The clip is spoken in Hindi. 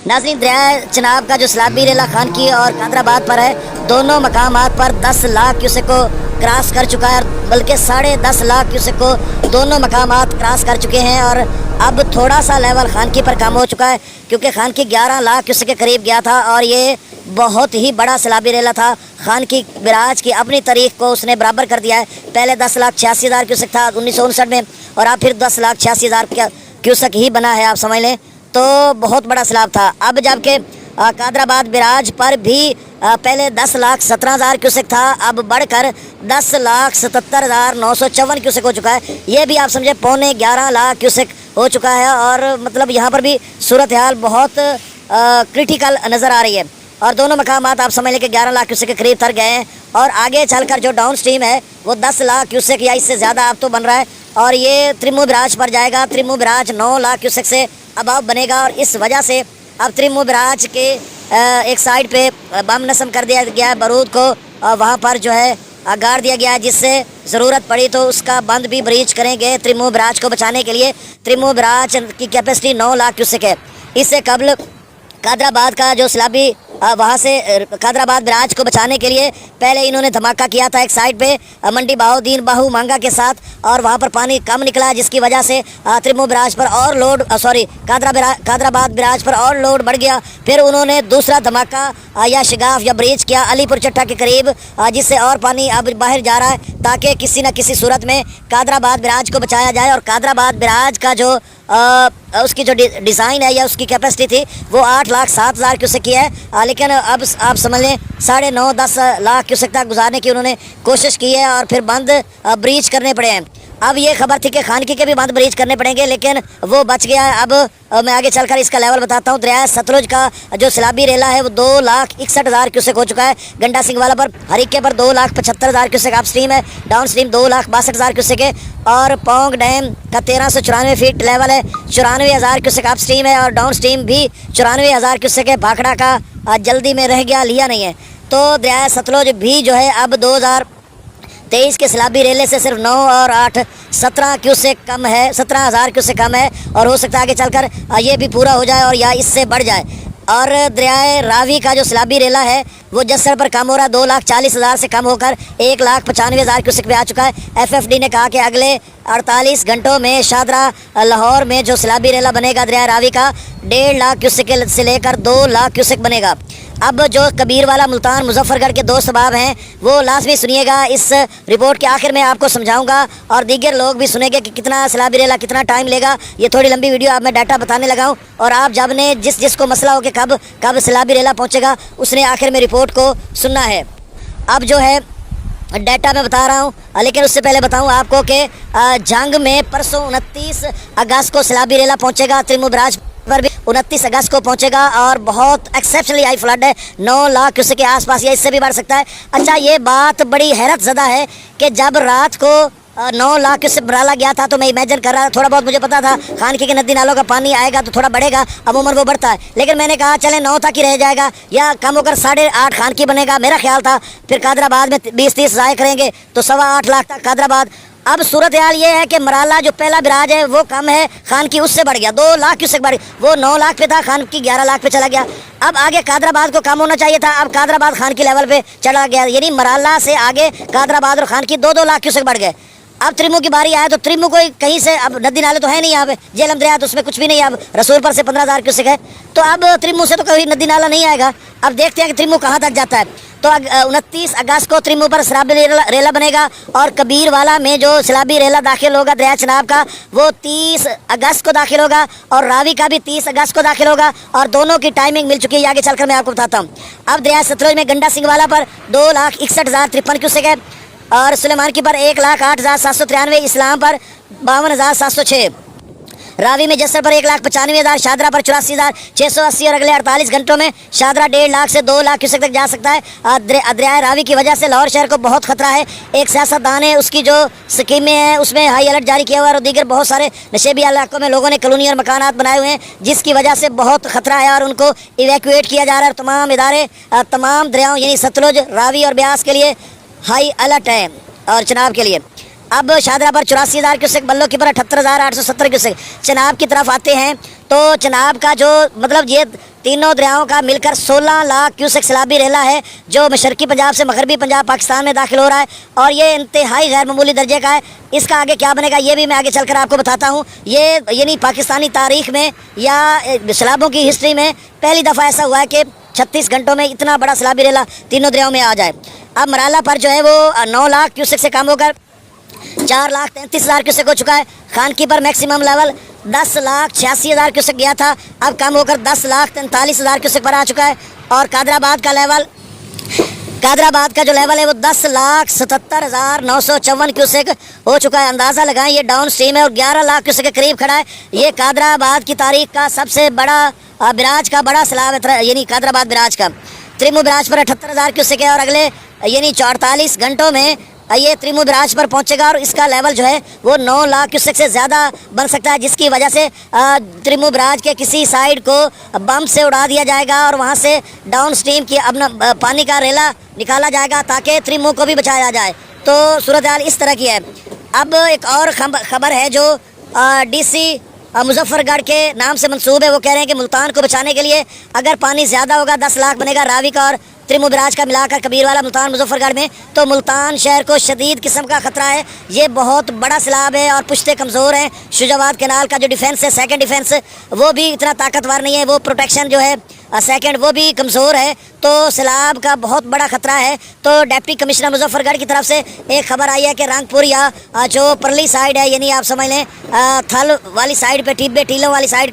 नाज़रीन, दरिया चनाब का जो सैलाबी रेला खान की और कादराबाद पर है, दोनों मकामात पर 10 लाख क्यूसेक को क्रॉस कर चुका है, बल्कि 10.5 लाख क्यूसेक को दोनों मकामात क्रॉस कर चुके हैं। और अब थोड़ा सा लेवल खान की पर कम हो चुका है, क्योंकि खान की 11 लाख क्यूसेक के करीब गया था और ये बहुत ही बड़ा सैलाबी रेला था। खान की बिराज की अपनी तारीख को उसने बराबर कर दिया है। पहले 10,86,000 क्यूसेक था 1959 में, और अब फिर 10,86,000 क्यूसेक ही बना है, आप समझ लें। तो बहुत बड़ा सैलाब था। अब जबकि कादराबाद बिराज पर भी पहले 10,17,000 क्यूसेक था, अब बढ़कर 10,77,954 क्यूसेक हो चुका है। ये भी आप समझे 11.25 लाख क्यूसेक हो चुका है। और मतलब यहाँ पर भी सूरत हाल बहुत क्रिटिकल नज़र आ रही है। और दोनों मकामात आप समझ लें कि 11 लाख क्यूसेक के करीब तर गए हैं। और आगे चलकर जो डाउन स्ट्रीम है वो 10 लाख क्यूसेक या इससे ज़्यादा अब तो बन रहा है, और ये त्रिमू बिराज पर जाएगा। त्रिमू बिराज 9 लाख क्यूसेक से अबाव बनेगा, और इस वजह से अब त्रिमू बिराज के एक साइड पे बम नस्म कर दिया गया है बारूद को, और वहाँ पर जो है गाड़ दिया गया है, जिससे ज़रूरत पड़ी तो उसका बंद भी ब्रीच करेंगे त्रिमू बिराज को बचाने के लिए। त्रिमू बिराज की कैपेसिटी 9 लाख क्यूसेक है। इससे कबल कादराबाद का जो सैलाबी वहाँ से कादराबाद बिराज को बचाने के लिए पहले इन्होंने धमाका किया था एक साइड पे मंडी बहाउद्दीन बाहू मांगा के साथ, और वहाँ पर पानी कम निकला, जिसकी वजह से त्रिमू बिराज पर और लोड कादराबाद बिराज पर और लोड बढ़ गया। फिर उन्होंने दूसरा धमाका या शिगाफ या ब्रीच किया अलीपुर चट्टा के करीब, जिससे और पानी अब बाहर जा रहा है, ताकि किसी न किसी सूरत में कादराबाद बिराज को बचाया जाए। और कादराबाद बिराज का जो उसकी जो डिज़ाइन है या उसकी कैपेसिटी थी वो 8,07,000 क्यूसेक की है, लेकिन अब आप समझ लें 9.5-10 लाख क्यूसेक तक गुजारने की उन्होंने कोशिश की है, और फिर बंद ब्रीच करने पड़े हैं। अब ये खबर थी कि खानकी के भी बंद ब्रीच करने पड़ेंगे, लेकिन वो बच गया है। अब मैं आगे चलकर इसका लेवल बताता हूँ। दरिया सतलुज का जो सैलाबी रेला है वो 2,61,000 क्यूसेक हो चुका है। गंडा सिंह वाला पर हरीके पर 2,75,000 क्यूसेक अप स्ट्रीम है, डाउन स्ट्रीम 2,62,000 क्यूसेक है। और पोंग डैम का 1394 फीट लेवल है, 94,000 क्यूसेक अप स्ट्रीम है, और डाउन स्ट्रीम भी 94,000 क्यूसेक है। भाखड़ा का जल्दी में रह गया, लिया नहीं है। तो दरिया सतलुज भी जो है अब 2023 के सैलाबी रेले से सिर्फ 9 और 8 17 क्यूसेक कम है, 17,000 क्यूसेक कम है, और हो सकता है आगे चलकर ये भी पूरा हो जाए और या इससे बढ़ जाए। और दरियाए रावी का जो सैलाबी रेला है वो जस्सर पर कम हो रहा है, 2,40,000 से कम होकर 1,95,000 क्यूसेक पे आ चुका है। FFD ने कहा कि अगले 48 घंटों में शादरा लाहौर में जो सैलाबी रेला बनेगा दरिया रावी का 1.5 लाख क्यूसेक से लेकर 2 लाख क्यूसेक बनेगा। अब जो कबीर वाला मुल्तान मुजफ्फरगढ़ के 2 सबाब हैं वो लाजमी सुनिएगा। इस रिपोर्ट के आखिर में आपको समझाऊंगा, और दीगर लोग भी सुनेंगे कि कितना सैलाबी रेला कितना टाइम लेगा। ये थोड़ी लंबी वीडियो अब मैं डाटा बताने लगा हूँ, और आप जब ने जिसको मसला हो कि कब सैलाबी रेला पहुँचेगा उसने आखिर में रिपोर्ट को सुनना है। अब जो है डाटा मैं बता रहा हूँ, लेकिन उससे पहले बताऊँ आपको कि जंग में परसों 29 अगस्त को सैलाबी रेला पहुँचेगा। त्रिमू बिराज पर भी 29 अगस्त को पहुंचेगा, और बहुत एक्सेप्शनली हाई फ्लड है, 9 लाख क्यूसेक के आसपास या इससे भी बढ़ सकता है। अच्छा, ये बात बड़ी हैरत ज़दा है कि जब रात को 9 लाख क्यूसेक भराला गया था तो मैं इमेजिन कर रहा था, थोड़ा बहुत मुझे पता था खानकी के नदी नालों का पानी आएगा तो थोड़ा बढ़ेगा, अमूमन वो बढ़ता है, लेकिन मैंने कहा चले 9 तक ही रह जाएगा या कम होकर 8.5 खानकी बनेगा, मेरा ख्याल था। फिर कादराबाद में 20-30 ज़ाय करेंगे तो 8.25 लाख तक कादराबाद। अब सूरत हाल ये है कि मराला जो पहला बिराज है वो कम है, खान की उससे बढ़ गया, 2 लाख क्यूसेक बढ़ गया। वो 9 लाख पे था, खान की 11 लाख पे चला गया। अब आगे कादराबाद को कम होना चाहिए था, अब कादराबाद खान की लेवल पे चला गया, यानी मराला से आगे कादराबाद और खान की 2-2 लाख क्यूसेक बढ़ गए। अब त्रिमू की बारी आया तो त्रिमू को कहीं से, अब नदी नाले तो है नहीं यहाँ पे, झेलम दरिया तो उसमें कुछ भी नहीं है। अब रसूलपुर से 15,000 क्यूसेक है, तो अब त्रिमू से तो कोई नदी नाला नहीं आएगा। अब देखते हैं कि त्रिमू कहाँ तक जाता है। तो 29 अगस्त को त्रिमू पर सैलाबी रेला बनेगा, और कबीर वाला में जो सैलाबी रेला दाखिल होगा दरिया चनाब का वो 30 अगस्त को दाखिल होगा, और रावी का भी 30 अगस्त को दाखिल होगा, और दोनों की टाइमिंग मिल चुकी है। आगे चलकर मैं आपको बताता हूँ। अब दरिया सतलुज में गंडा सिंह वाला पर 2,61,053 क्यूसेक है, और सुलेमान की पर 1,08,793, इस्लाम पर 52,706, रावी में जस्सर पर 1,95,000, शादरा पर 84,680, और अगले 48 घंटों में शादरा 1.5 लाख से 2 लाख क्यूसेक तक जा सकता है। दरिया रावी की वजह से लाहौर शहर को बहुत खतरा है। एक सियासतदान है, उसकी जो स्कीमें हैं उसमें हाई अलर्ट जारी किया हुआ है, और दीगर बहुत सारे नशेबी इलाकों में लोगों ने कॉलोनी और मकानात बनाए हुए हैं, जिसकी वजह से बहुत खतरा है, और उनको इवैक्यूएट किया जा रहा है। और तमाम इदारे तमाम दरियाओं यानी सतलुज, रावी और ब्यास के लिए हाई अलर्ट है, और चनाब के लिए। अब शादरा पर 84,000 क्यूसेक, बल्लो की पर 78,870 क्यूसेक। चनाब की तरफ आते हैं तो चनाब का जो मतलब ये तीनों दरियाओं का मिलकर 16 लाख क्यूसेक सैलाबी रेला है जो मशरकी पंजाब से मगरबी पंजाब पाकिस्तान में दाखिल हो रहा है और ये इंतहाई गैर मामूली दर्जे का है। इसका आगे क्या बनेगा ये भी मैं आगे चलकर आपको बताता हूँ। ये यानी पाकिस्तानी तारीख में या सैलाबों की हिस्ट्री में पहली दफ़ा ऐसा हुआ है कि 36 घंटों में इतना बड़ा सैलाबी रेला तीनों दरियाओं में आ जाए। अब मराला पर जो है वो 9 लाख क्यूसेक से कम होकर 4,33,000 क्यूसेक हो चुका है। खानकी पर मैक्सिमम लेवल 10,86,000 क्यूसेक गया था, अब कम होकर 10,43,000 क्यूसेक पर आ चुका है। और कादराबाद का जो लेवल है वो 10,77,954 क्यूसेक हो चुका है। अंदाज़ा लगाएं ये डाउन स्ट्रीम है और 11 लाख क्यूसेक के करीब खड़ा है। ये कादराबाद की तारीख का सबसे बड़ा बिराज का बड़ा सैलाब है, यानी कादराबाद बिराज का। त्रिमू बिराज पर 78,000 क्यूसेक है और अगले यानी 48 घंटों में ये त्रिमू बिराज पर पहुंचेगा और इसका लेवल जो है वो 9 लाख क्यूसेक से ज़्यादा बन सकता है, जिसकी वजह से त्रिमू बिराज के किसी साइड को बम से उड़ा दिया जाएगा और वहां से डाउन स्ट्रीम की अपना पानी का रेला निकाला जाएगा ताकि त्रिमू को भी बचाया जाए। तो सूरत हाल इस तरह की है। अब एक और खबर है जो DC मुजफ्फरगढ़ के नाम से मंसूब है। वो कह रहे हैं कि मुल्तान को बचाने के लिए अगर पानी ज़्यादा होगा 10 लाख बनेगा रावी का और त्रिमू बिराज का मिलाकर कबीरवाला मुल्तान मुजफ्फरगढ़ में, तो मुल्तान शहर को शदीद किस्म का ख़तरा है। ये बहुत बड़ा सैलाब है और पुश्ते कमज़ोर हैं। शुजाबाद कैनाल का जो डिफेंस है, सेकंड डिफेंस, वो भी इतना ताकतवर नहीं है। वो प्रोटेक्शन जो है सेकंड वो भी कमज़ोर है। तो सैलाब का बहुत बड़ा ख़तरा है। तो डिप्टी कमिश्नर मुजफ्फरगढ़ की तरफ से एक खबर आई है कि रंगपुर या जो परली साइड है, यानी आप समझ लें थल वाली साइड पे टिब्बे टीलों वाली साइड